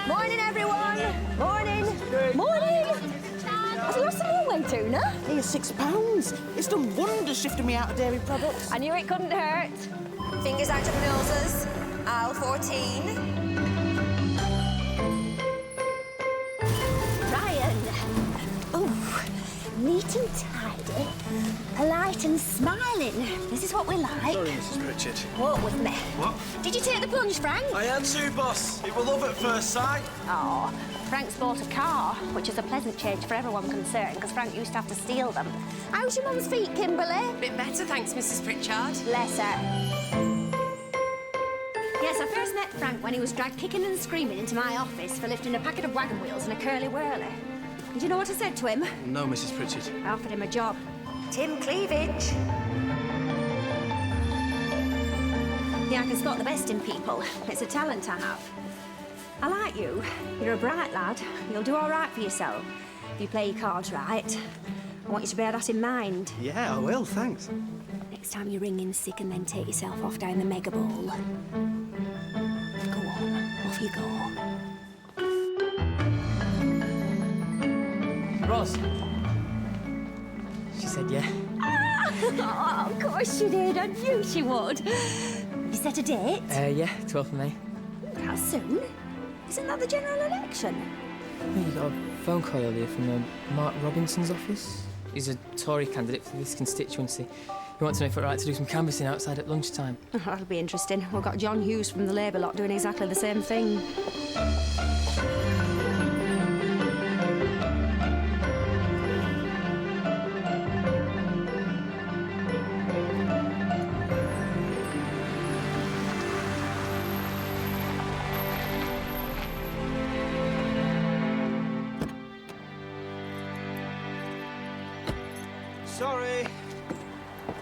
Morning, everyone. Morning. Morning. Have you lost some more weight, Una? Hey, £6. It's done wonders shifting me out of dairy products. I knew it couldn't hurt. Fingers out of noses. Aisle 14. Ryan. Oh, neat and tidy, polite and smiling. This is what we like. Sorry, Mrs. Pritchard. Walk with me. What? Did you take the plunge, Frank? I had to, boss. It was love at first sight. Oh, Frank's bought a car, which is a pleasant change for everyone concerned, because Frank used to have to steal them. How's your mum's feet, Kimberly? Bit better, thanks, Mrs. Pritchard. Bless her. Yes, I first met Frank when he was dragged kicking and screaming into my office for lifting a packet of wagon wheels and a curly-whirly. And you know what I said to him? No, Mrs. Pritchard. I offered him a job. Tim Cleavage. Yeah, I can spot the best in people. It's a talent I have. I like you. You're a bright lad. You'll do all right for yourself if you play your cards right. I want you to bear that in mind. Yeah, I will, thanks. Next time you ring in sick and then take yourself off down the mega ball. Go on, off you go. Ros. She said yeah. Oh, of course she did. I knew she would. Have you set a date? Yeah, 12th of May. How soon? Isn't that the general election? Oh, you got a phone call earlier from Mark Robinson's office. He's a Tory candidate for this constituency. He wants to know if it's right to do some canvassing outside at lunchtime. Oh, that'll be interesting. We've got John Hughes from the Labour lot doing exactly the same thing. Sorry.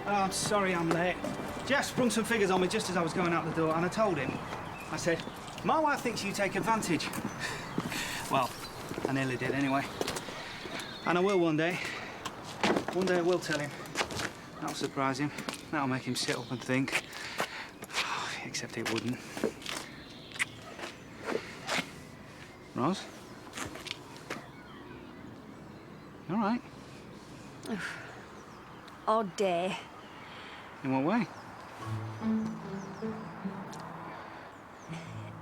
Oh, I'm sorry I'm late. Jeff sprung some figures on me just as I was going out the door, and I told him. I said, my wife thinks you take advantage. Well, I nearly did anyway. And I will one day. One day I will tell him. That'll surprise him. That'll make him sit up and think. Except it wouldn't. Ros? All right. Odd day. In what way?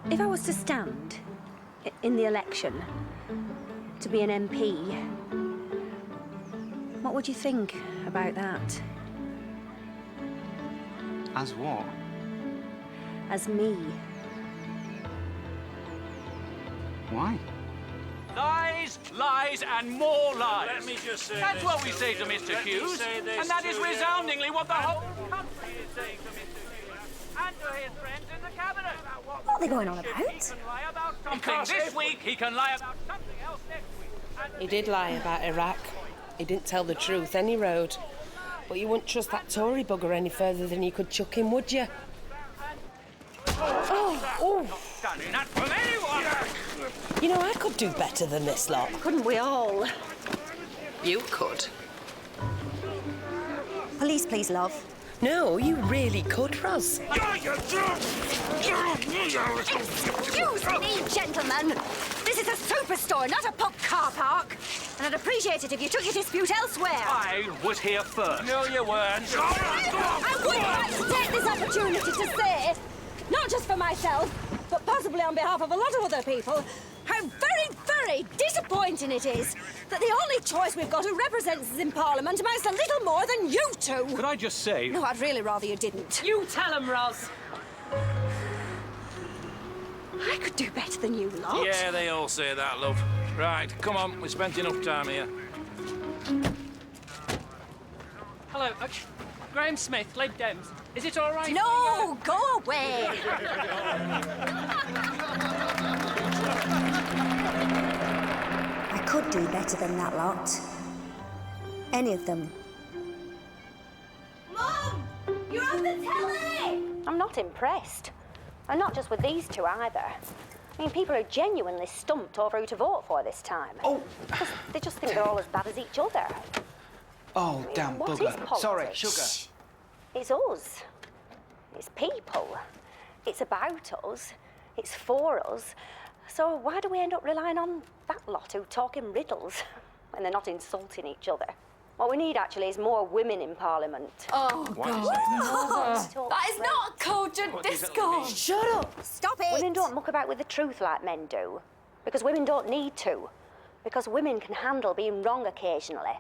If I was to stand in the election to be an MP, what would you think about that? As what? As me. Why? Lies, lies, and more lies. Let me just say That's this what we to say you. to Mr. Let me Hughes, say this and that to is you. resoundingly what the whole country is saying to Mr. Hughes and to his friends in the cabinet. What are they going on about? He can lie about something this week, he can lie about something else next week. He did lie about Iraq. He didn't tell the truth, any road. But you wouldn't trust that Tory bugger any further than you could chuck him, would you? Oh. Standing that from anyone! You know, I could do better than this lot. Couldn't we all? You could. Police, please, love. No, you really could, Ros. Excuse me, gentlemen. This is a superstore, not a pub car park. And I'd appreciate it if you took your dispute elsewhere. I was here first. No, you weren't. I would like to take this opportunity to say, not just for myself, but possibly on behalf of a lot of other people, how very, very disappointing it is that the only choice we've got who represents us in Parliament amounts to little more than you two. Could I just say... No, I'd really rather you didn't. You tell him, Ros. I could do better than you lot. Yeah, they all say that, love. Right, come on, we spent enough time here. Hello, Graham Smith, Lib Dems. Is it all right? No, go away. I could do better than that lot. Any of them. Mum! You're on the telly! I'm not impressed. And not just with these two either. I mean, people are genuinely stumped over who to vote for this time. Oh! They just think they're all as bad as each other. Oh, damn What is bugger. politics? Sorry, sugar. It's us. It's people. It's about us. It's for us. So why do we end up relying on that lot who talk in riddles when they're not insulting each other? What we need, actually, is more women in Parliament. Oh, God. That is not cogent discourse. Shut up! Stop it! Women don't muck about with the truth like men do. Because women don't need to. Because women can handle being wrong occasionally.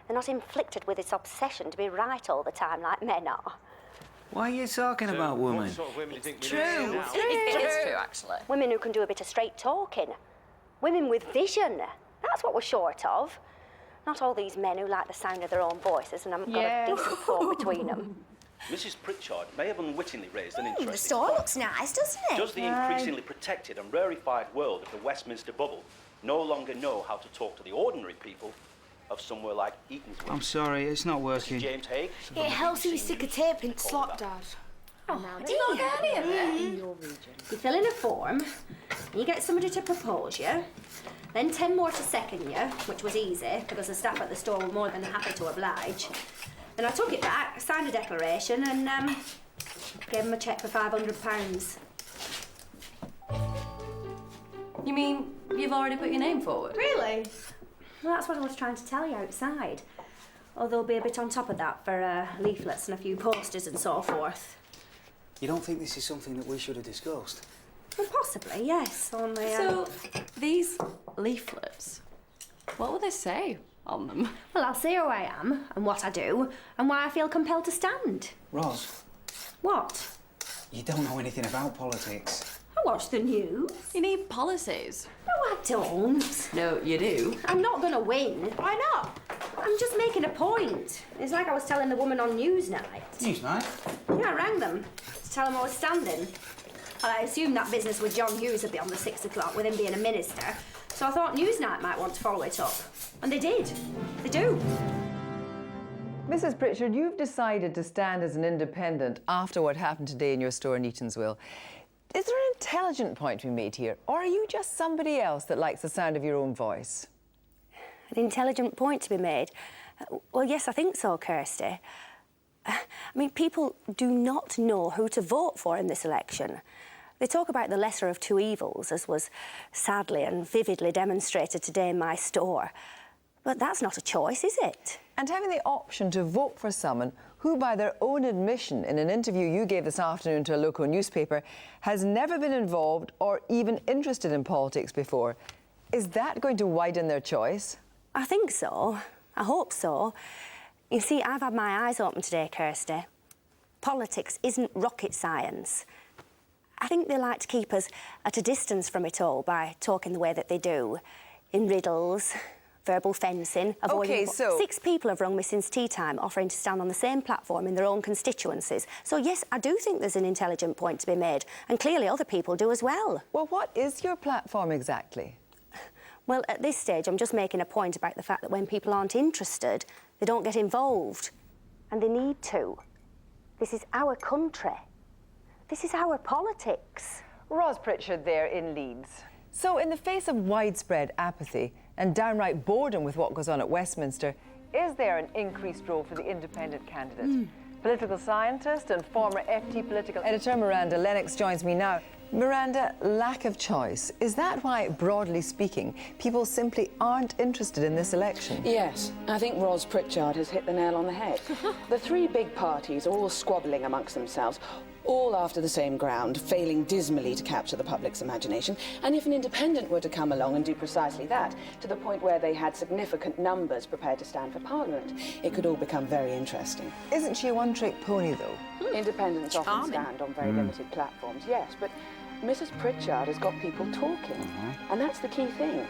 They're not inflicted with this obsession to be right all the time like men are. Why are you talking about women? It's true. It's true, actually. Women who can do a bit of straight talking. Women with vision. That's what we're short of. Not all these men who like the sound of their own voices and haven't got a decent thought between them. Mrs. Pritchard may have unwittingly raised an interesting The store point. looks nice, doesn't it? Does the increasingly protected and rarefied world of the Westminster bubble no longer know how to talk to the ordinary people of somewhere like Eatanswill? I'm sorry, it's not working. James Hague? It helps if you stick a tape in slot, Dad. Oh, do you not get any of it? You fill in a form, and you get somebody to propose you, then 10 more to second you, which was easy, because the staff at the store were more than happy to oblige. Then I took it back, signed a declaration, and gave them a cheque for £500. You mean you've already put your name forward? Really? Well, that's what I was trying to tell you outside. Oh, there'll be a bit on top of that for leaflets and a few posters and so forth. You don't think this is something that we should have discussed? Well, possibly, yes, only... So, these leaflets, what will they say on them? Well, I'll say who I am and what I do and why I feel compelled to stand. Ros, What? you don't know anything about politics. I watch the news. You need policies. No, I don't. No, you do. I'm not going to win. Why not? I'm just making a point. It's like I was telling the woman on Newsnight. Newsnight? Yeah, I rang them to tell them I was standing. Well, I assumed that business with John Hughes would be on the 6 o'clock with him being a minister. So I thought Newsnight might want to follow it up. And they did. They do. Mrs. Pritchard, you've decided to stand as an independent after what happened today in your store in Eatanswill. Is there an intelligent point to be made here, or are you just somebody else that likes the sound of your own voice? An intelligent point to be made? Well, yes, I think so, Kirsty. I mean, people do not know who to vote for in this election. They talk about the lesser of two evils, as was sadly and vividly demonstrated today in my store. But that's not a choice, is it? And having the option to vote for someone who, by their own admission in an interview you gave this afternoon to a local newspaper, has never been involved or even interested in politics before, is that going to widen their choice? I think so. I hope so. You see, I've had my eyes open today, Kirsty. Politics isn't rocket science. I think they like to keep us at a distance from it all by talking the way that they do. In riddles, verbal fencing, avoiding... OK, so... 6 people have rung me since tea time offering to stand on the same platform in their own constituencies. So, yes, I do think there's an intelligent point to be made. And clearly other people do as well. Well, what is your platform exactly? Well, at this stage, I'm just making a point about the fact that when people aren't interested, they don't get involved. And they need to. This is our country. This is our politics. Ros Pritchard there in Leeds. So, in the face of widespread apathy and downright boredom with what goes on at Westminster, is there an increased role for the independent candidate? Political scientist and former FT political editor Miranda Lennox joins me now. Miranda, lack of choice. Is that why, broadly speaking, people simply aren't interested in this election? Yes, I think Ros Pritchard has hit the nail on the head. The 3 big parties are all squabbling amongst themselves, all after the same ground, failing dismally to capture the public's imagination. And if an independent were to come along and do precisely that, to the point where they had significant numbers prepared to stand for Parliament, it could all become very interesting. Isn't she a one-trick pony, though? Independents often stand on very limited platforms, yes, but Mrs. Pritchard has got people talking, and that's the key thing.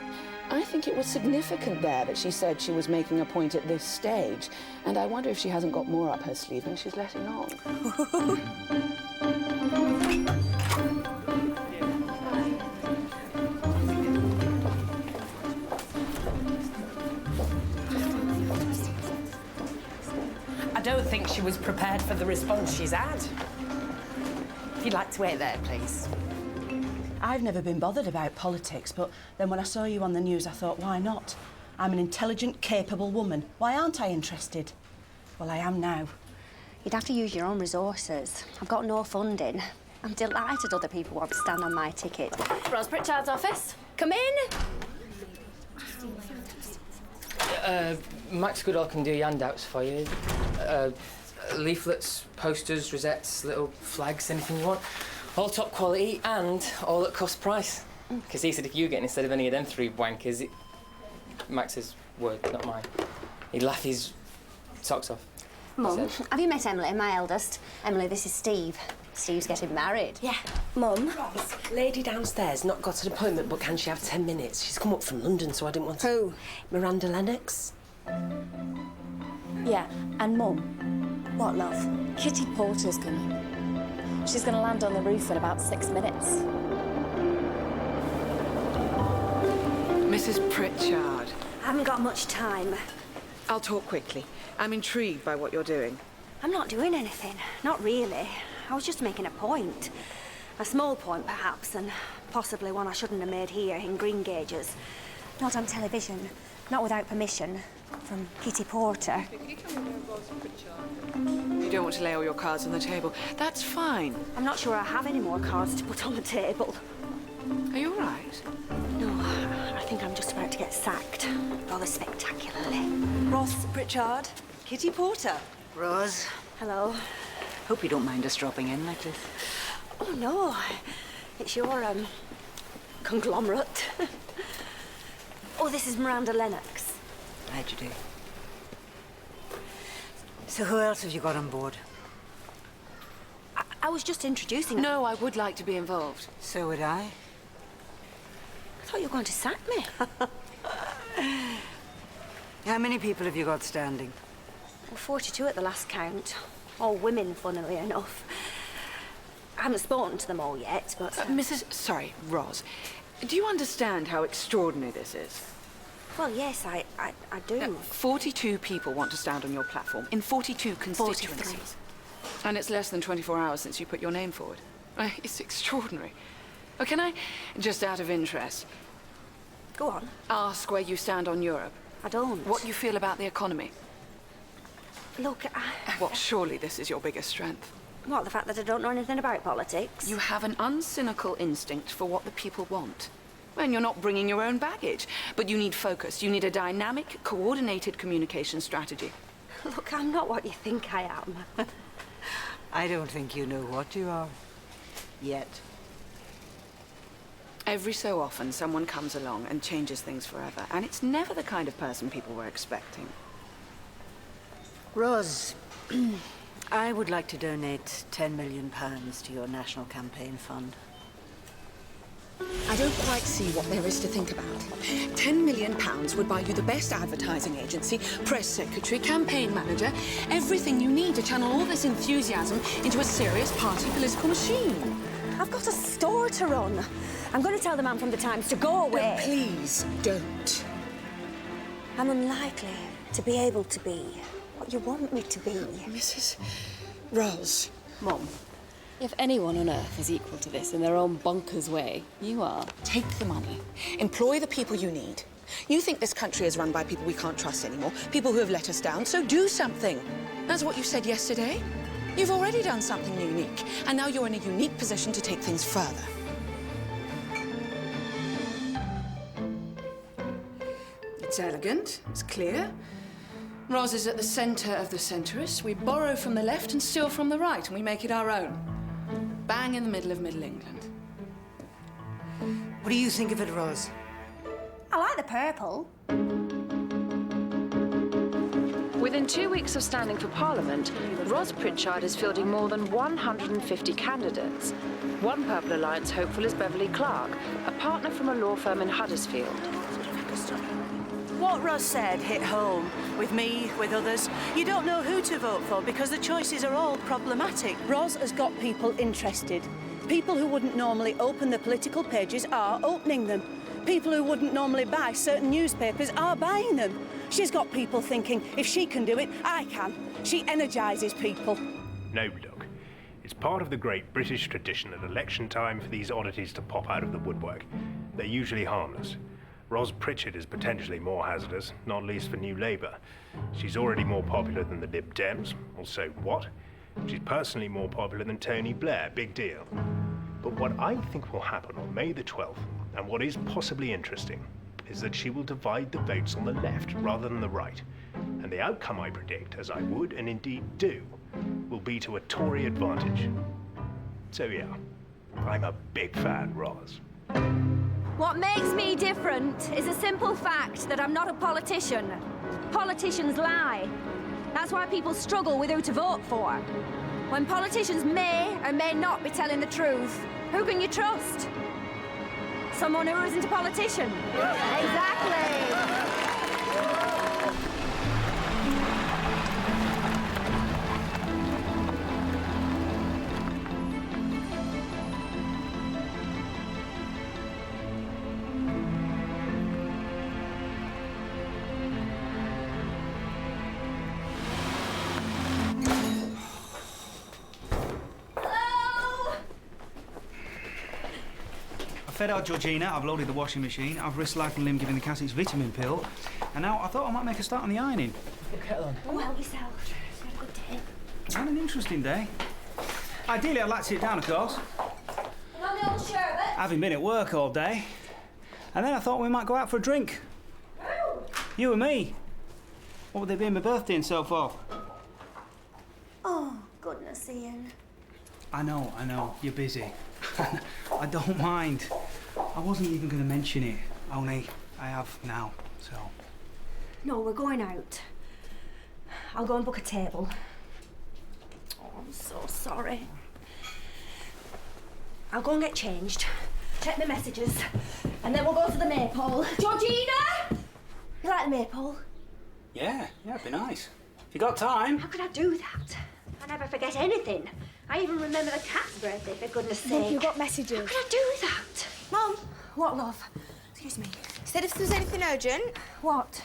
I think it was significant there that she said she was making a point at this stage, and I wonder if she hasn't got more up her sleeve than she's letting on. I don't think she was prepared for the response she's had. If you'd like to wait there, please. I've never been bothered about politics, but then when I saw you on the news, I thought, why not? I'm an intelligent, capable woman. Why aren't I interested? Well, I am now. You'd have to use your own resources. I've got no funding. I'm delighted other people want to stand on my ticket. Ros Pritchard's office. Come in. Max Goodall can do your handouts for you. Leaflets, posters, rosettes, little flags, anything you want. All top quality and all at cost price. Because he said if you get instead of any of them three wankers, Max's word, not mine. He'd laugh his socks off. Mum, have you met Emily, my eldest? Emily, this is Steve. Steve's getting married. Yeah. Mum? Lady downstairs, not got an appointment, but can she have 10 minutes? She's come up from London, so I didn't want to... Who? Miranda Lennox. Yeah, and Mum, What, love? Kitty Porter's coming. She's going to land on the roof in about 6 minutes. Mrs. Pritchard. I haven't got much time. I'll talk quickly. I'm intrigued by what you're doing. I'm not doing anything. Not really. I was just making a point. A small point, perhaps, and possibly one I shouldn't have made here in Green Gages. Not on television. Not without permission. From Kitty Porter. You don't want to lay all your cards on the table. That's fine. I'm not sure I have any more cards to put on the table. Are you all right? No, I think I'm just about to get sacked. Rather spectacularly. Ros Pritchard, Kitty Porter. Ros. Hello. Hope you don't mind us dropping in like this. Oh, no. It's your, conglomerate. Oh, this is Miranda Lennox. How'd you do? So who else have you got on board? I was just introducing... No, I would like to be involved. So would I. I thought you were going to sack me. How many people have you got standing? Well, 42 at the last count. All women, funnily enough. I haven't spoken to them all yet, but... Sorry, Ros. Do you understand how extraordinary this is? Well, yes, I do. 42 people want to stand on your platform in 42 constituencies. 43. And it's less than 24 hours since you put your name forward. It's extraordinary. Oh, can I, just out of interest... Go on. Ask where you stand on Europe? I don't. What you feel about the economy? Look, Well, surely this is your biggest strength. What, the fact that I don't know anything about politics? You have an uncynical instinct for what the people want. And you're not bringing your own baggage. But you need focus. You need a dynamic, coordinated communication strategy. Look, I'm not what you think I am. I don't think you know what you are. Yet. Every so often, someone comes along and changes things forever. And it's never the kind of person people were expecting. Ros, I would like to donate £10 million to your national campaign fund. I don't quite see what there is to think about. £10 million would buy you the best advertising agency, press secretary, campaign manager, everything you need to channel all this enthusiasm into a serious party political machine. I've got a store to run. I'm going to tell the man from the Times to go away. No, please don't. I'm unlikely to be able to be what you want me to be. Mrs. Ros. Mum, if anyone on earth is equal to this in their own bonkers way, you are. Take the money. Employ the people you need. You think this country is run by people we can't trust anymore, people who have let us down, so do something. That's what you said yesterday. You've already done something unique, and now you're in a unique position to take things further. It's elegant, it's clear. Ros is at the centre of the centrists. We borrow from the left and steal from the right, and we make it our own. Bang in the middle of Middle England. What do you think of it, Ros? I like the purple. Within 2 weeks of standing for Parliament, Ros Pritchard is fielding more than 150 candidates. One Purple Alliance hopeful is Beverly Clark, a partner from a law firm in Huddersfield. What Ros said hit home. With me, with others. You don't know who to vote for because the choices are all problematic. Ros has got people interested. People who wouldn't normally open the political pages are opening them. People who wouldn't normally buy certain newspapers are buying them. She's got people thinking, if she can do it, I can. She energises people. No, look. It's part of the great British tradition at election time for these oddities to pop out of the woodwork. They're usually harmless. Ros Pritchard is potentially more hazardous, not least for New Labour. She's already more popular than the Lib Dems, also what? She's personally more popular than Tony Blair, big deal. But what I think will happen on May the 12th, and what is possibly interesting, is that she will divide the votes on the left rather than the right. And the outcome I predict, as I would and indeed do, will be to a Tory advantage. So yeah, I'm a big fan, Ros. What makes me different is a simple fact that I'm not a politician. Politicians lie. That's why people struggle with who to vote for. When politicians may or may not be telling the truth, who can you trust? Someone who isn't a politician. Exactly. I've fed out Georgina, I've loaded the washing machine, I've risked life and limb giving the cat its vitamin pill, and now I thought I might make a start on the ironing. Well, help yourself. It's been a good day. Had an interesting day. Ideally, I'd like to sit down, of course. And on the old sherbet? Having been at work all day. And then I thought we might go out for a drink. You and me. What would they be on my birthday and so forth? Oh, goodness, Ian. I know, you're busy. I don't mind. I wasn't even going to mention it, only I have now, so... No, we're going out. I'll go and book a table. Oh, I'm so sorry. I'll go and get changed, check the messages, and then we'll go to the Maypole. Georgina! You like the Maypole? Yeah, it'd be nice. If you got time. How could I do that? I never forget anything. I even remember the cat's birthday, for goodness sake. Look, you got messages. How could I do that? Mum! What, love? Excuse me. Said if there's anything urgent. What?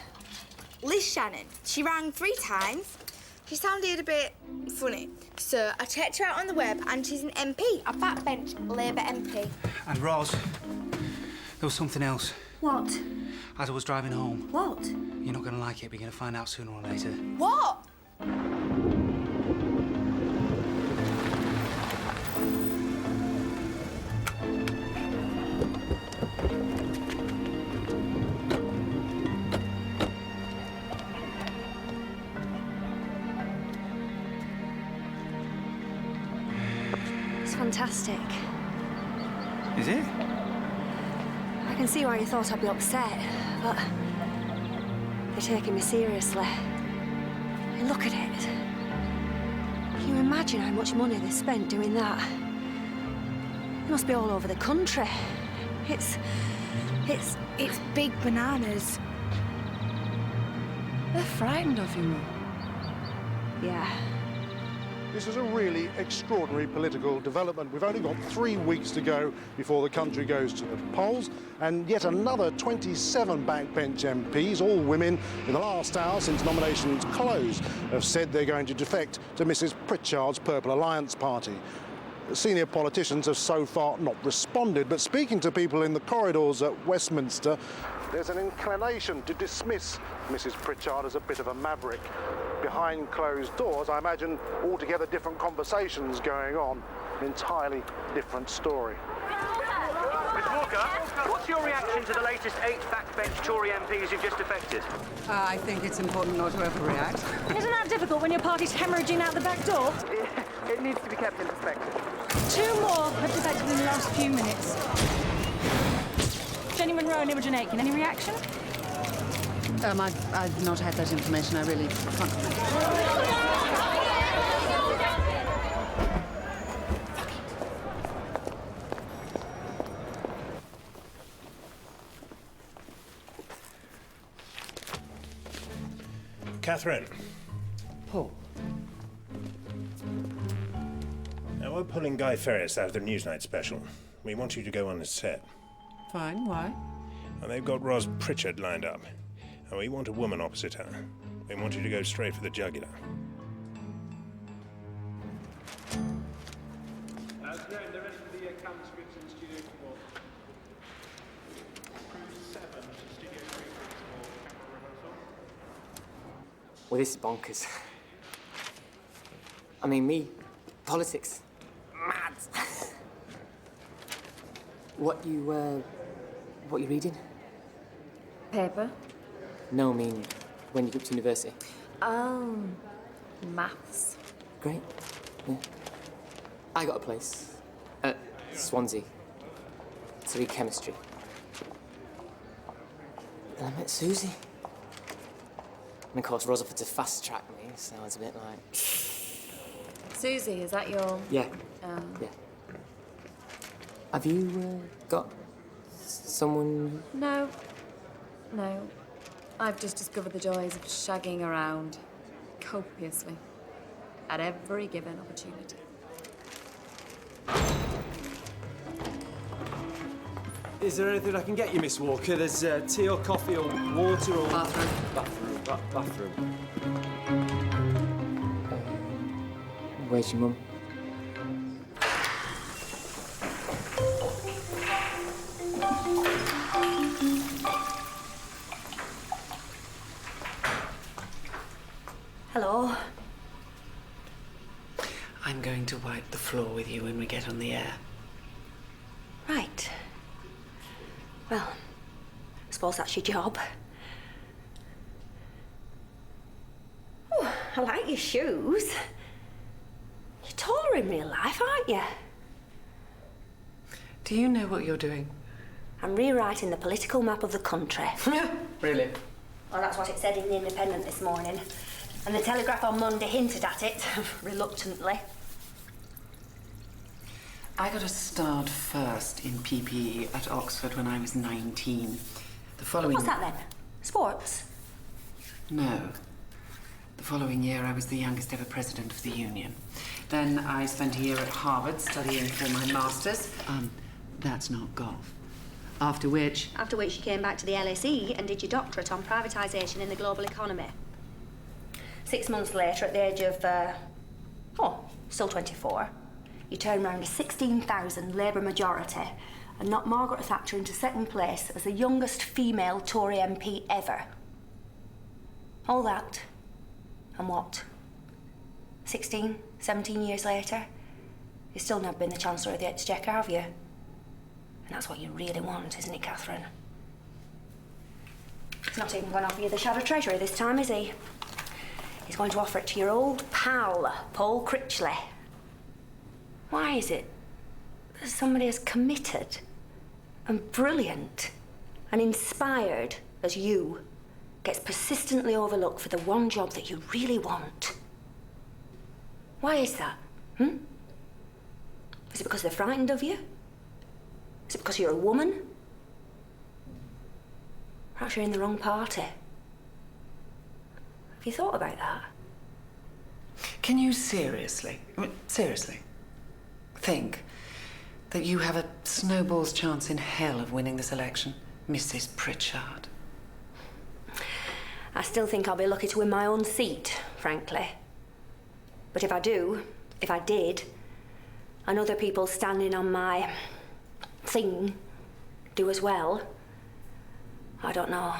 Liz Shannon. She rang 3 times. She sounded a bit funny. So I checked her out on the web and she's an MP, a backbench Labour MP. And Ros, there was something else. What? As I was driving home. What? You're not going to like it, but you're going to find out sooner or later. What? It's fantastic. Is it? I can see why you thought I'd be upset, but they're taking me seriously. I mean, look at it. Can you imagine how much money they spent doing that? It must be all over the country. It's big bananas. They're frightened of you, Mum. Yeah. This is a really extraordinary political development. We've only got 3 weeks to go before the country goes to the polls, and yet another 27 backbench MPs, all women, in the last hour since nominations closed, have said they're going to defect to Mrs. Pritchard's Purple Alliance party. Senior politicians have so far not responded, but speaking to people in the corridors at Westminster, there's an inclination to dismiss Mrs. Pritchard as a bit of a maverick. Behind closed doors, I imagine altogether different conversations going on, an entirely different story. Miss Walker, what's your reaction to the latest 8 backbench Tory MPs who've just defected? I think it's important not to overreact. Isn't that difficult when your party's hemorrhaging out the back door? It needs to be kept in perspective. 2 more have defected in the last few minutes. Jenny Monroe and Imogen Aiken, any reaction? I've not had that information. I really can't comment. Catherine. Paul. Now, we're pulling Guy Ferris out of the Newsnight special. We want you to go on the set. Fine, why? And they've got Ros Pritchard lined up. And we want a woman opposite her. We want you to go straight for the jugular. The rest of the transcripts in Studio 4. Crew 7 to Studio 3 for camera rehearsal. Well, this is bonkers. I mean, me. Politics. Mad. What you reading? Paper? No, I mean, when you go to university. Oh, maths. Great. Yeah. I got a place at Swansea to read chemistry. And I met Susie. And of course, Ros offered to fast-track me, so I was a bit like... Susie, is that your... Yeah. Yeah. Have you got someone... No. No. I've just discovered the joys of shagging around copiously at every given opportunity. Is there anything I can get you, Miss Walker? There's tea or coffee or water or... Bathroom. Where's your mum? Hello. I'm going to wipe the floor with you when we get on the air. Right. Well, I suppose that's your job. Oh, I like your shoes. You're taller in real life, aren't you? Do you know what you're doing? I'm rewriting the political map of the country. Really? Well, that's what it said in The Independent this morning. And the Telegraph on Monday hinted at it, reluctantly. I got a start first in PPE at Oxford when I was 19. The following... What's that then? Sports? No. The following year, I was the youngest ever president of the union. Then I spent a year at Harvard studying for my master's. That's not golf. After which you came back to the LSE and did your doctorate on privatisation in the global economy. 6 months later, at the age of, still 24, you turned round a 16,000 Labour majority and knocked Margaret Thatcher into second place as the youngest female Tory MP ever. All that, and what? 16, 17 years later, you've still never been the Chancellor of the Exchequer, have you? And that's what you really want, isn't it, Catherine? He's not even going to offer you the Shadow Treasury this time, is he? He's going to offer it to your old pal, Paul Critchley. Why is it that somebody as committed and brilliant and inspired as you gets persistently overlooked for the one job that you really want? Why is that? Is it because they're frightened of you? Is it because you're a woman? Perhaps you're in the wrong party. Have you thought about that? Can you seriously think that you have a snowball's chance in hell of winning this election, Mrs. Pritchard? I still think I'll be lucky to win my own seat, frankly. But if I did, and other people standing on my thing do as well, I don't know.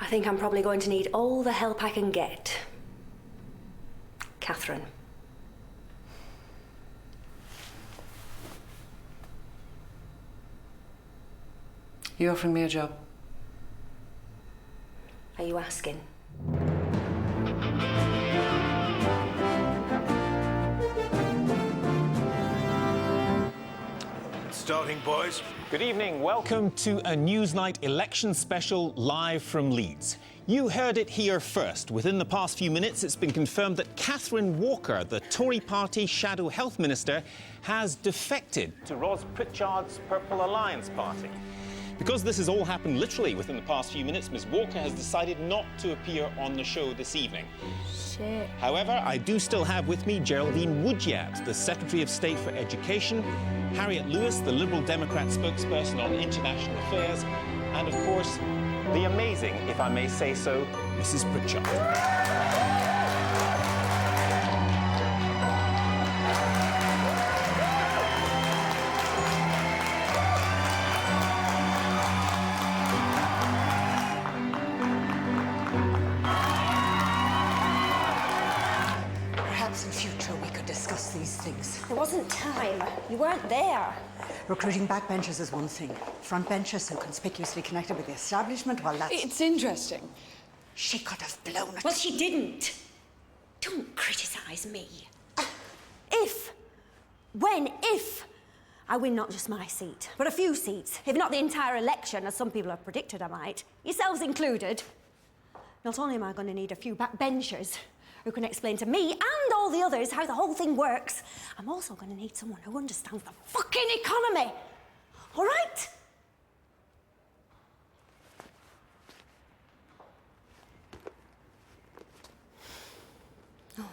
I think I'm probably going to need all the help I can get. Catherine. You offering me a job? Are you asking? Starting, boys. Good evening. Welcome to a Newsnight election special live from Leeds. You heard it here first. Within the past few minutes, it's been confirmed that Catherine Walker, the Tory party shadow health minister, has defected to Ros Pritchard's Purple Alliance party. Because this has all happened literally within the past few minutes, Ms. Walker has decided not to appear on the show this evening. Shit. However, I do still have with me Geraldine Woodyard, the Secretary of State for Education, Harriet Lewis, the Liberal Democrat spokesperson on international affairs, and of course, the amazing, if I may say so, Mrs. Pritchard. Perhaps in future we could discuss these things. There wasn't time. You weren't there. Recruiting backbenchers is one thing. Frontbenchers so conspicuously connected with the establishment, well, that's... It's interesting. She could have blown it. Well, she didn't. Don't criticise me. If I win not just my seat, but a few seats, if not the entire election, as some people have predicted I might, yourselves included, not only am I going to need a few backbenchers who can explain to me and all the others how the whole thing works, I'm also going to need someone who understands the fucking economy. All right? Oh,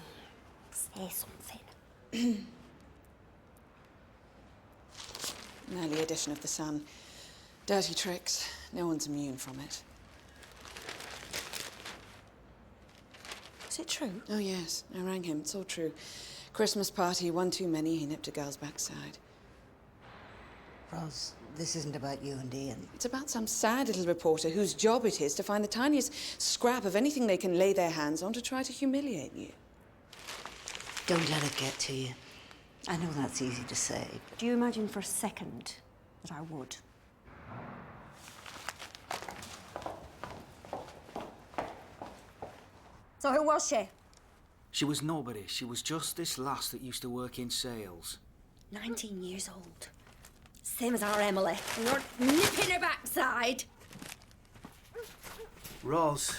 say something. An early edition of The Sun. Dirty tricks. No one's immune from it. Is it true? Oh, yes. I rang him. It's all true. Christmas party, one too many. He nipped a girl's backside. Ros, this isn't about you and Ian. It's about some sad little reporter whose job it is to find the tiniest scrap of anything they can lay their hands on to try to humiliate you. Don't let it get to you. I know that's easy to say. Do you imagine for a second that I would? So who was she? She was nobody. She was just this lass that used to work in sales. 19 years old. Same as our Emily. And you're nipping her backside. Ros,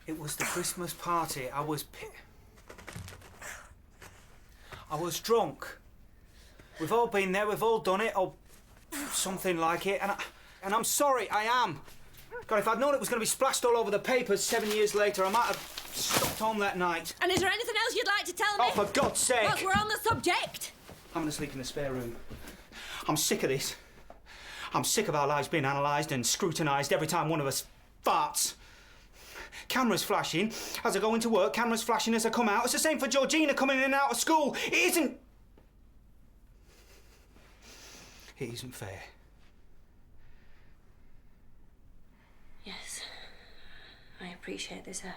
it was the Christmas party. I was drunk. We've all been there, we've all done it, or something like it, and I'm sorry, I am. God, if I'd known it was going to be splashed all over the papers 7 years later, I might have stopped home that night. And is there anything else you'd like to tell me? Oh, for God's sake! Whilst we're on the subject. I'm going to sleep in the spare room. I'm sick of this. I'm sick of our lives being analysed and scrutinised every time one of us farts. Cameras flashing as I go into work, cameras flashing as I come out. It's the same for Georgina coming in and out of school. It isn't fair. Yes, I appreciate there's a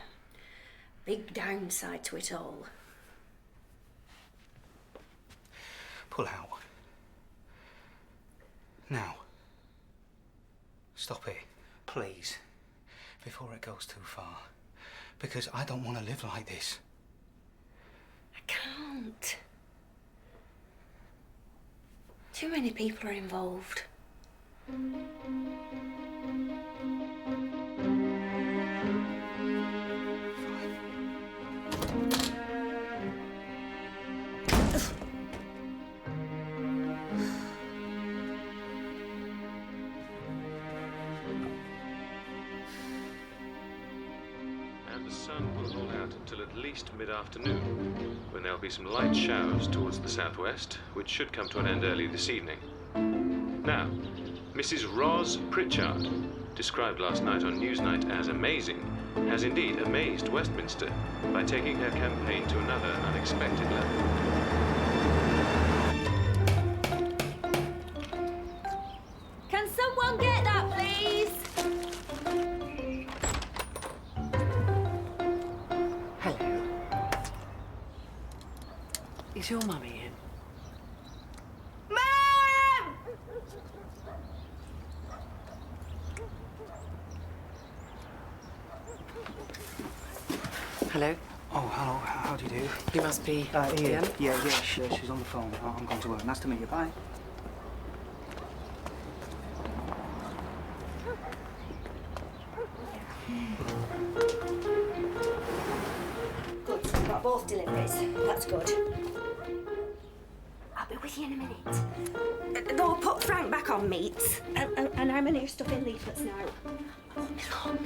big downside to it all. Pull out. Now. Stop it, please, before it goes too far. Because I don't want to live like this. I can't. Too many people are involved. And the sun will hold out until at least mid-afternoon, when there'll be some light showers towards the southwest, which should come to an end early this evening. Now, Mrs. Ros Pritchard, described last night on Newsnight as amazing, has indeed amazed Westminster by taking her campaign to another unexpected level. Can someone get that, please? Hello. Is your mummy in? Mom! Hello? Oh, hello. How do you do? You must be Ian. Yeah, she's on the phone. I'm going to work. Nice to meet you. Bye. Good. We've got both deliveries. That's good. I'll be with you in a minute. Though I'll put Frank back on meats. And I'm in here stuffing leaflets now. I won't be long.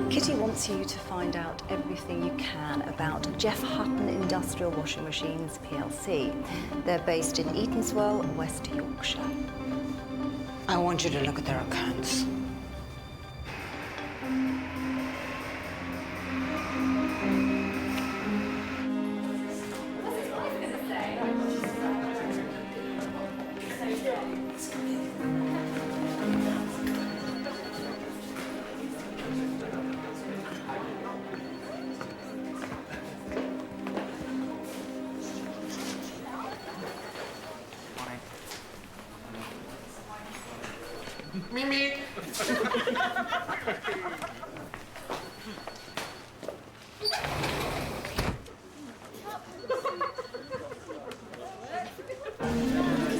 Kitty wants you to find out everything you can about Jeff Hutton Industrial Washing Machines plc. They're based in Eatanswell, West Yorkshire. I want you to look at their accounts. Mimi. It's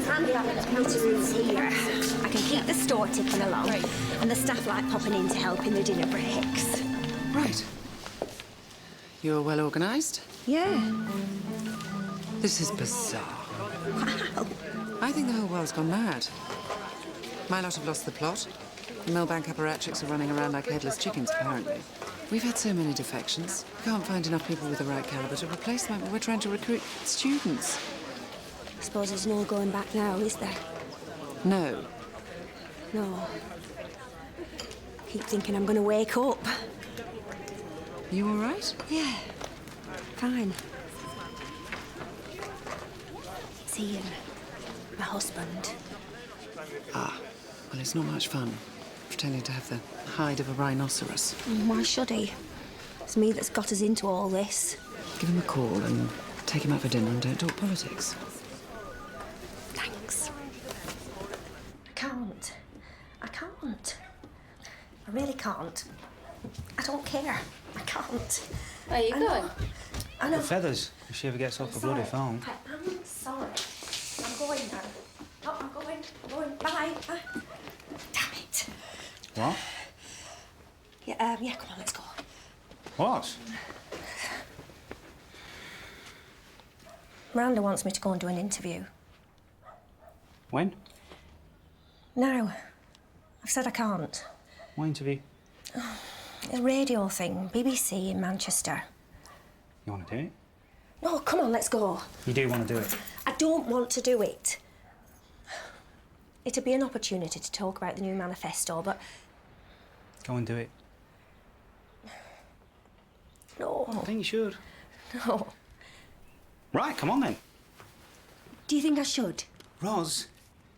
handy having a motor here. I can keep the store ticking along, and the staff like popping in to help in the dinner breaks. Right. You're well organised? Yeah. This is bizarre. Wow. I think the whole world's gone mad. My lot have lost the plot. The Millbank apparatchiks are running around like headless chickens, apparently. We've had so many defections. We can't find enough people with the right calibre to replace them. We're trying to recruit students. I suppose there's no going back now, is there? No. No. Keep thinking I'm going to wake up. You all right? Yeah. Fine. It's Ian, my husband. Ah, well, it's not much fun pretending to have the hide of a rhinoceros. Why should he? It's me that's got us into all this. Give him a call and take him out for dinner and don't talk politics. Thanks. I can't. I really can't. I don't care. I can't. Where are you going? I know. The feathers, if she ever gets off the bloody phone. I'm sorry. I'm going now. Oh, I'm going. Bye. Damn it. What? Yeah, come on, let's go. What? Miranda wants me to go and do an interview. When? Now. I've said I can't. What interview? A radio thing, BBC in Manchester. You want to do it? No, come on, let's go. You do want to do it? I don't want to do it. It'd be an opportunity to talk about the new manifesto, but... Go and do it. No. I think you should. No. Right, come on then. Do you think I should? Ros,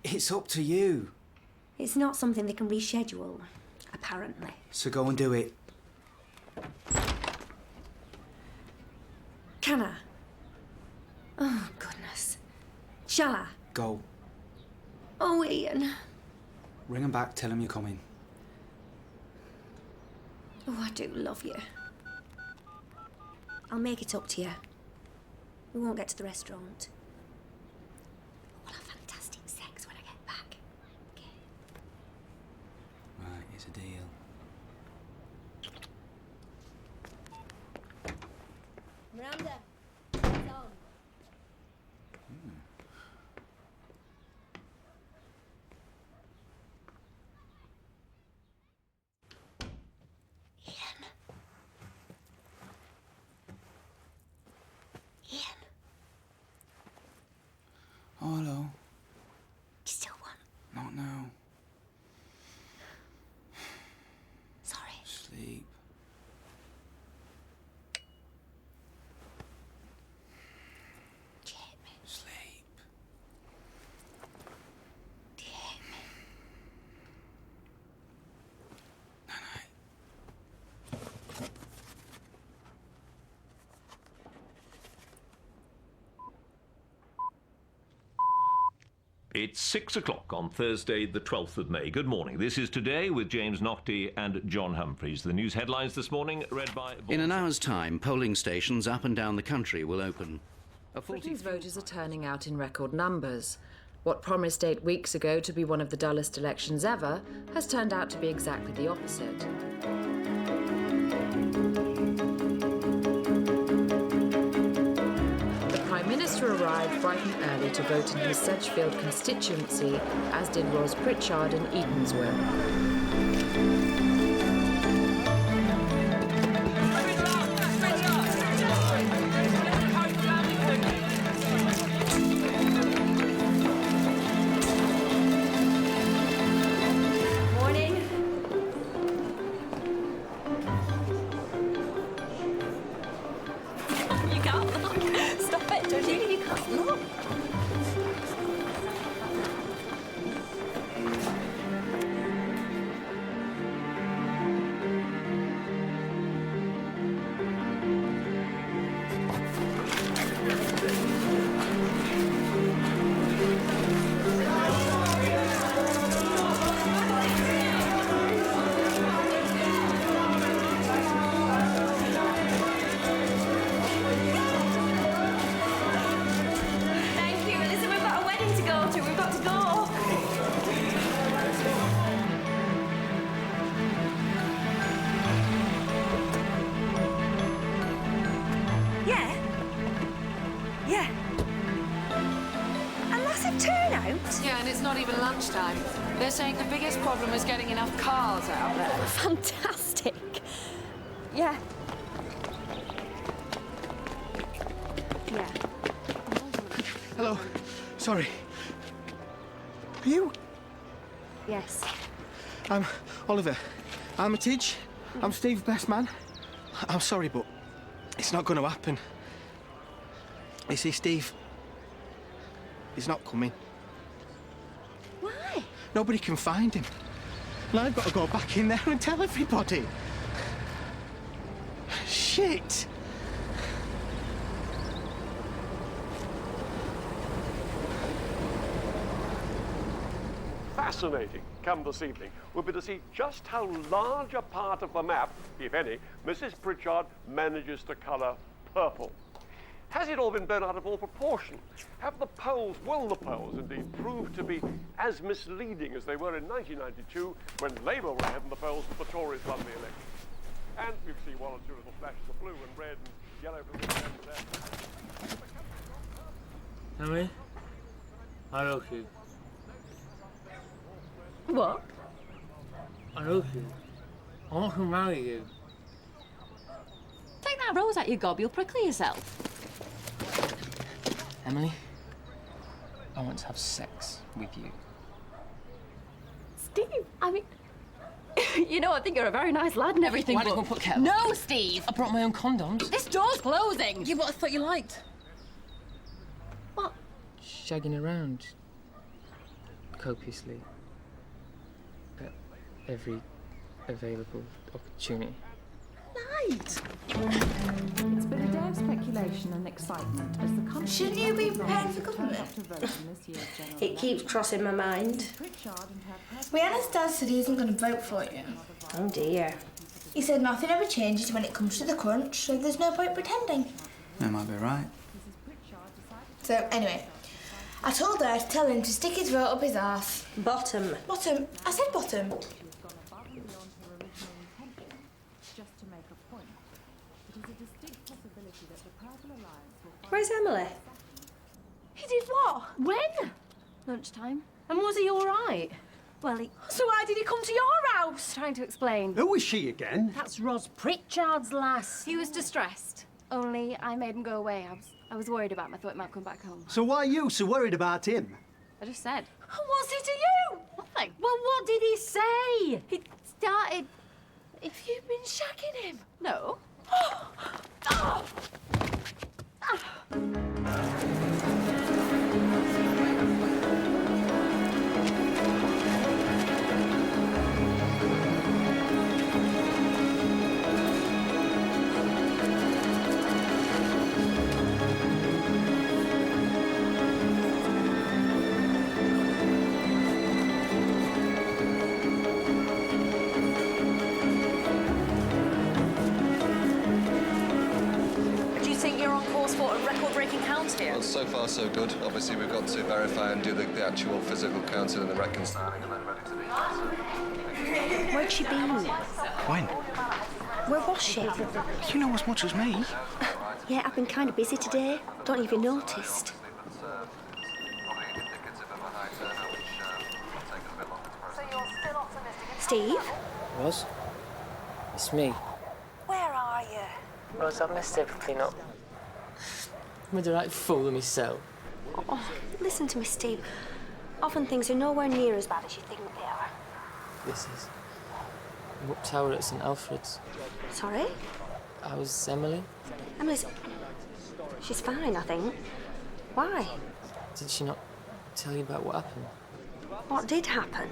it's up to you. It's not something they can reschedule, apparently. So go and do it. Can I? Oh, goodness. Shall I? Go. Oh, Ian. Ring them back, tell them you're coming. Oh, I do love you. I'll make it up to you. We won't get to the restaurant. We'll have fantastic sex when I get back. Okay? Right, it's a deal. Miranda, it's on. Ian. Oh, hello. You still want? Not now. Sorry. Sleep. Do you hate me? Sleep. Do you hate me? It's 6 o'clock on Thursday, the 12th of May. Good morning. This is Today with James Naughtie and John Humphreys. The news headlines this morning, read by... In an hour's time, polling stations up and down the country will open. Britain's voters are turning out in record numbers. What promised 8 weeks ago to be one of the dullest elections ever has turned out to be exactly the opposite. The Prime Minister arrived bright and early to vote in his Sedgefield constituency, as did Ros Pritchard in Eatanswill. time. They're saying the biggest problem is getting enough cars out there. Fantastic. Yeah. Yeah. Hello. Sorry. Are you? Yes. I'm Oliver. Armitage. I'm Steve's best man. I'm sorry, but it's not going to happen. You see, Steve, he's not coming. Why? Nobody can find him. And I've got to go back in there and tell everybody. Shit! Fascinating come this evening will be to see just how large a part of the map, if any, Mrs. Pritchard manages to colour purple. Has it all been blown out of all proportion? Will the polls indeed prove to be as misleading as they were in 1992 when Labour were ahead in the polls and the Tories won the election? And we've seen one or two little flashes of blue and red and yellow from the end there. Emily? I love you. What? I love you. I want to marry you. Take that rose out your gob, you'll prickle yourself. Emily, I want to have sex with you. Steve, I mean... you know, I think you're a very nice lad and everything, Why but... don't you put kettle? No, Steve! I brought my own condoms. This door's closing! Yeah, but I thought you liked. What? Shagging around. Copiously. At every available opportunity. Nice! It's been a day of speculation and excitement as the country... Shouldn't you be prepared for government? It keeps crossing my mind. Rihanna's dad said he isn't going to vote for you. Oh dear. He said nothing ever changes when it comes to the crunch, so there's no point pretending. That might be right. So, anyway, I told her to tell him to stick his vote up his arse. Bottom. Bottom. I said bottom. Where's Emily? He did what? When? Lunchtime. And was he all right? Well, he... So why did he come to your house? Trying to explain. Who is she again? That's Ros Pritchard's lass. He was distressed. Only I made him go away. I was worried about him. I thought he might come back home. So why are you so worried about him? I just said. What's he to you? Nothing. Well, what did he say? He started... If you've been shagging him? No. Well, so far so good. Obviously we've got to verify and do the actual physical counting and the reconciling and then ready to the... Where'd she been? When? Where was she? You know as much as me. Yeah, I've been kind of busy today. Don't even noticed. Steve? Ros? It's me. Where are you? Ros, I've messed everything up. I'm a right fool of myself. Oh, listen to me, Steve. Often things are nowhere near as bad as you think they are. This is... I'm up tower at St Alfred's. Sorry? How's Emily? Emily's... She's fine, I think. Why? Did she not tell you about what happened? What did happen?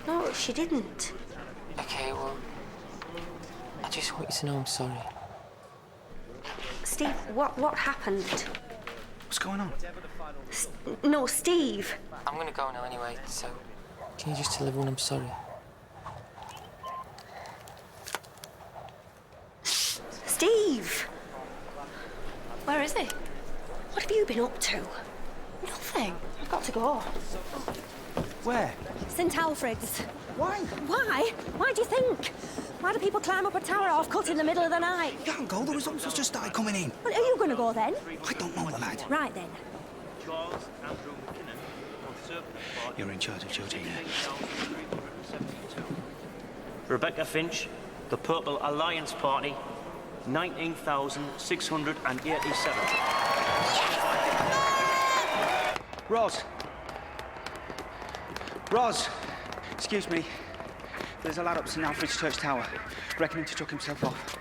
No, she didn't. Okay, well... I just want you to know I'm sorry. Steve, what happened? What's going on? No, Steve. I'm gonna go now anyway, so... Can you just tell everyone I'm sorry? Steve! Where is he? What have you been up to? Nothing. I've got to go. Where? St Alfred's. Why? Why? Why do you think? Why do people climb up a tower half cut in the middle of the night? You can't go. The results have just started coming in. Well, are you going to go then? I don't know, lad. Right then. You're in charge of Georgina. Rebecca Finch, the Purple Alliance Party, 19,687. Ros! Ros! Excuse me. There's a lad up St Alfred's Church Tower, reckoning to chuck himself off.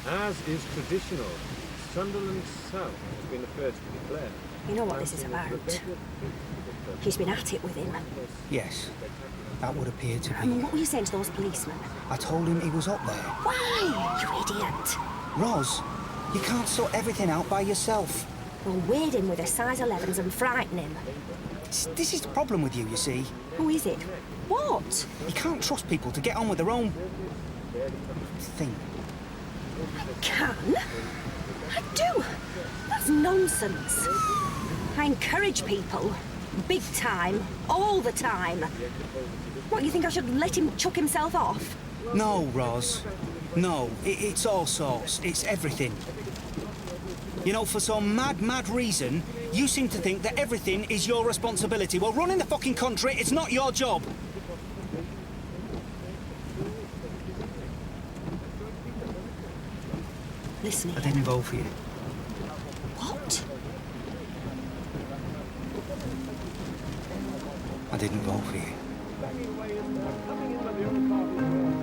As is traditional, Sunderland South has been the first to declare. You know what this is about? He's been at it with him. Yes, that would appear to be. I mean, what were you saying to those policemen? I told him he was up there. Why, you idiot? Ros, you can't sort everything out by yourself. Well, wade him with a size 11s and frighten him. This is the problem with you, you see. Who is it? What? You can't trust people to get on with their own thing. I can? I do. That's nonsense. I encourage people. Big time. All the time. What, you think I should let him chuck himself off? No, Ros. No, it's all sorts. It's everything. You know, for some mad reason, you seem to think that everything is your responsibility. Well, running the fucking country, it's not your job. Listen here. I didn't vote for you. What? I didn't vote for you.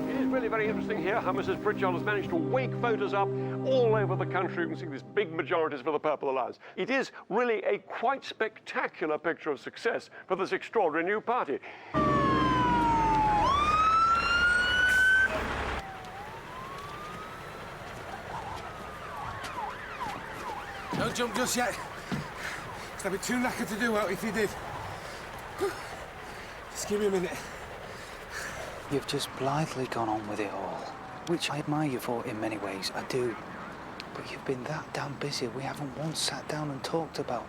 It is really very interesting here how Mrs. Pritchard has managed to wake voters up all over the country. You can see these big majorities for the Purple Alliance. It is really a quite spectacular picture of success for this extraordinary new party. Don't jump just yet. I'd be too knackered to do well if you did. Just give me a minute. You've just blithely gone on with it all, which I admire you for in many ways, I do. But you've been that damn busy, we haven't once sat down and talked about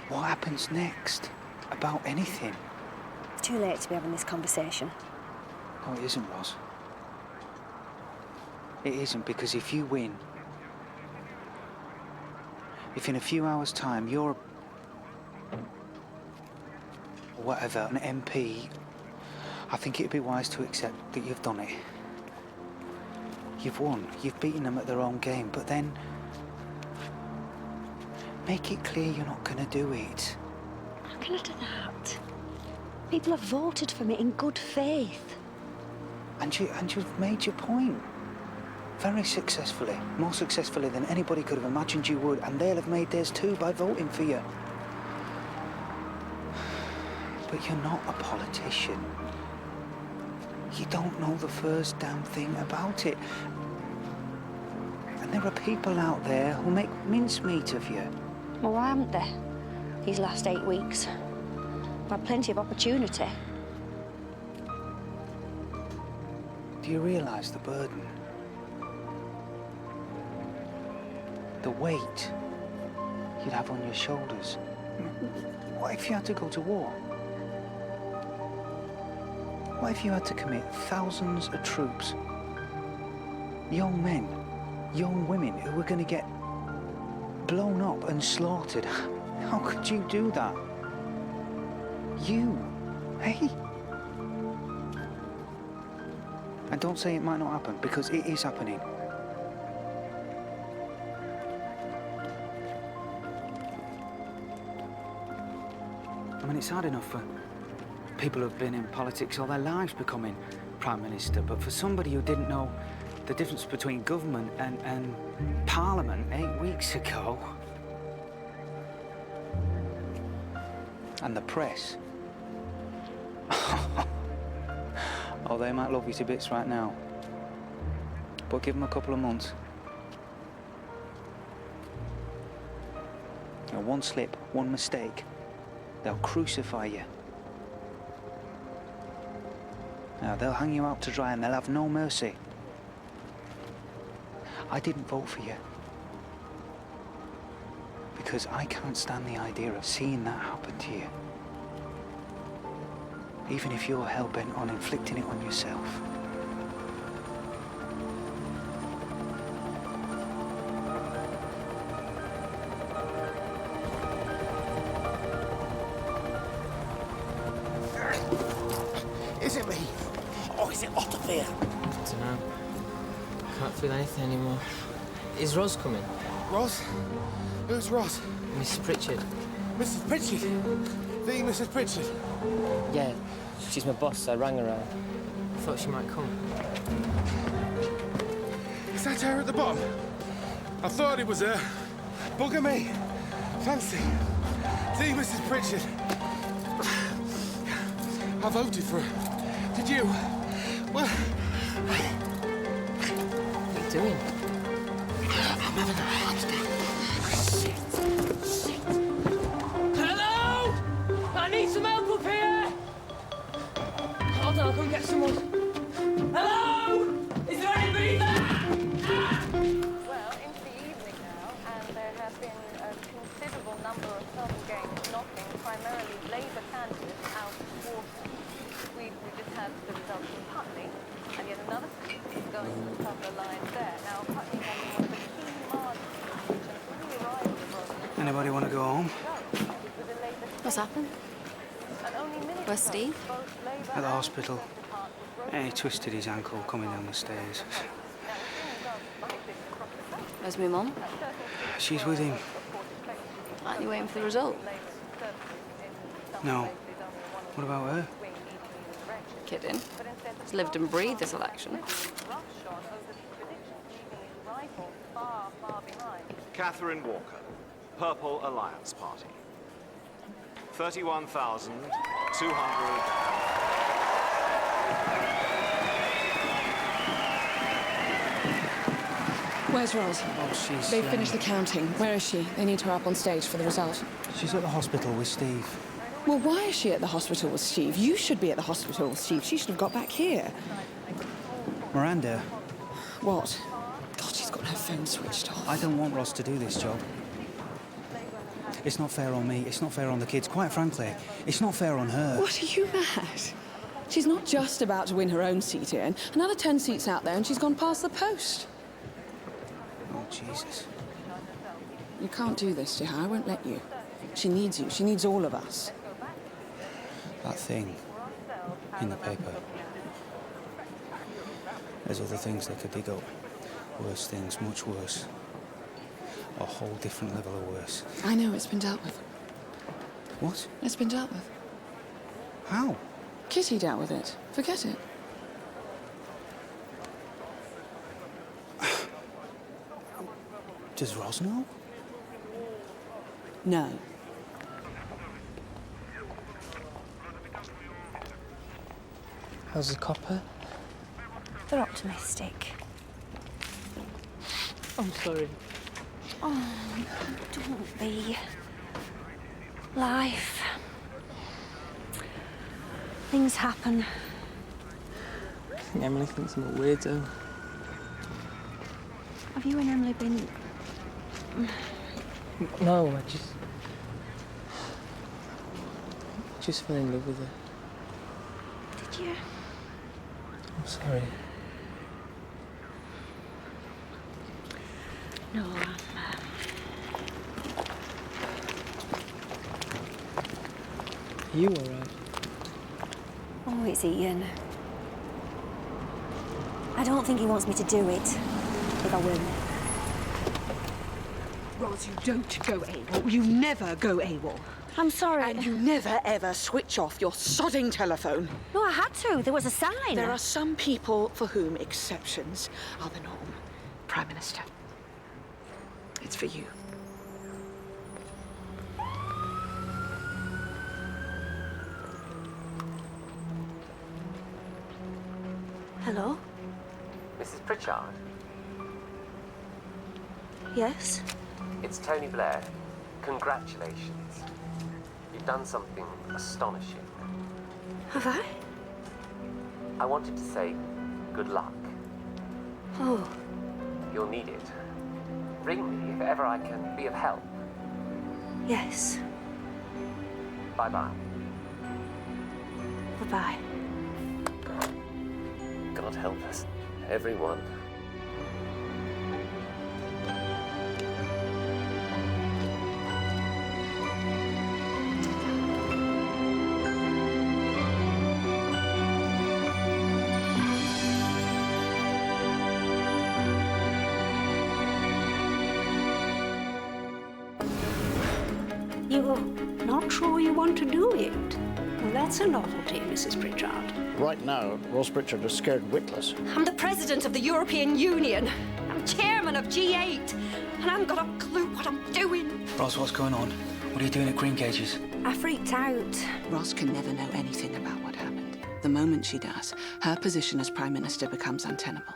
what happens next, about anything. It's too late to be having this conversation. No, it isn't, Ros. It isn't, because if you win, if in a few hours' time you're whatever, an MP, I think it'd be wise to accept that you've done it. You've won. You've beaten them at their own game, but then make it clear you're not going to do it. How can I do that? People have voted for me in good faith. And you've made your point. Very successfully. More successfully than anybody could have imagined you would, and they'll have made theirs too by voting for you. But you're not a politician. You don't know the first damn thing about it. And there are people out there who make mincemeat of you. Well, why haven't there? These last 8 weeks. I've had plenty of opportunity. Do you realise the burden? The weight you'd have on your shoulders? What if you had to go to war? What if you had to commit thousands of troops? Young men, young women who were going to get blown up and slaughtered. How could you do that? You, hey? And don't say it might not happen, because it is happening. I mean, it's hard enough for people who've been in politics all their lives becoming Prime Minister, but for somebody who didn't know the difference between government and Parliament 8 weeks ago, and the press, oh, they might love you to bits right now, but give them a couple of months. Now, one slip, one mistake, they'll crucify you. Now, they'll hang you out to dry and they'll have no mercy. I didn't vote for you because I can't stand the idea of seeing that happen to you. Even if you're hell-bent on inflicting it on yourself. Is it me? Or is it Ottavia? I don't know. Can't feel anything anymore. Is Ros coming? Ros? Who's Ros? Mrs. Pritchard. Mrs. Pritchard? The Mrs. Pritchard? Yeah, she's my boss. I rang her. I thought she might come. Is that her at the bottom? I thought it was her. Bugger me. Fancy. The Mrs. Pritchard. I voted for her. Did you? Well... What are you doing? I'm having a heart attack. Hello? I need some help up here! Hold on, I'll go and get someone. Hello? Is there anybody there? Well, into the evening now, and there have been a considerable number of double games knocking primarily Labour candidates out of Warsaw. We just had the results from Putney, and yet another seat is going to the Southern Alliance there. Now, Putney has one of the key margins, and from the arrival of Rose... Anybody want to go home? What's happened? Where's Steve? At the hospital. He twisted his ankle coming down the stairs. Where's my mum? She's with him. Aren't you waiting for the result? No. What about her? Kidding. She's lived and breathed this election. Catherine Walker, Purple Alliance Party. 31,200... Where's Ros? Oh, she's... They've finished the counting. Where is she? They need her up on stage for the result. She's at the hospital with Steve. Well, why is she at the hospital with Steve? You should be at the hospital with Steve. She should have got back here. Miranda. What? God, she's got her phone switched off. I don't want Ros to do this job. It's not fair on me. It's not fair on the kids. Quite frankly, it's not fair on her. What, are you mad? She's not just about to win her own seat in. Another 10 seats out there and she's gone past the post. Oh, Jesus. You can't do this to her. I won't let you. She needs you. She needs all of us. That thing in the paper. There's other things they could dig up. Worse things, much worse. A whole different level of worse. I know, it's been dealt with. What? It's been dealt with. How? Kitty dealt with it. Forget it. Does Ros know? No. How's the copper? They're optimistic. I'm sorry. Oh, no, don't be. Life. Things happen. I think Emily thinks I'm a weirdo. Have you and Emily been... No, I just fell in love with her. Did you? I'm sorry. No, Are you all right? Oh, it's Ian. I don't think he wants me to do it, if I win. Ros, you don't go AWOL. You never go AWOL. I'm sorry. And you never, ever switch off your sodding telephone. No, I had to. There was a sign. There are some people for whom exceptions are the norm. Prime Minister. It's for you. Hello? Mrs. Pritchard, Yes? it's Tony Blair. Congratulations. You've done something astonishing. Have I? I wanted to say good luck. Oh, You'll need it. Ring me if ever I can be of help. yes. Bye-bye. Bye-bye. God help us, everyone. You're not sure you want to do it? Well, that's a novelty, Mrs. Pritchard. Right now, Ros Pritchard is scared witless. I'm the president of the European Union. I'm chairman of G8. And I haven't got a clue what I'm doing. Ros, what's going on? What are you doing at Green Gages? I freaked out. Ros can never know anything about what happened. The moment she does, her position as Prime Minister becomes untenable.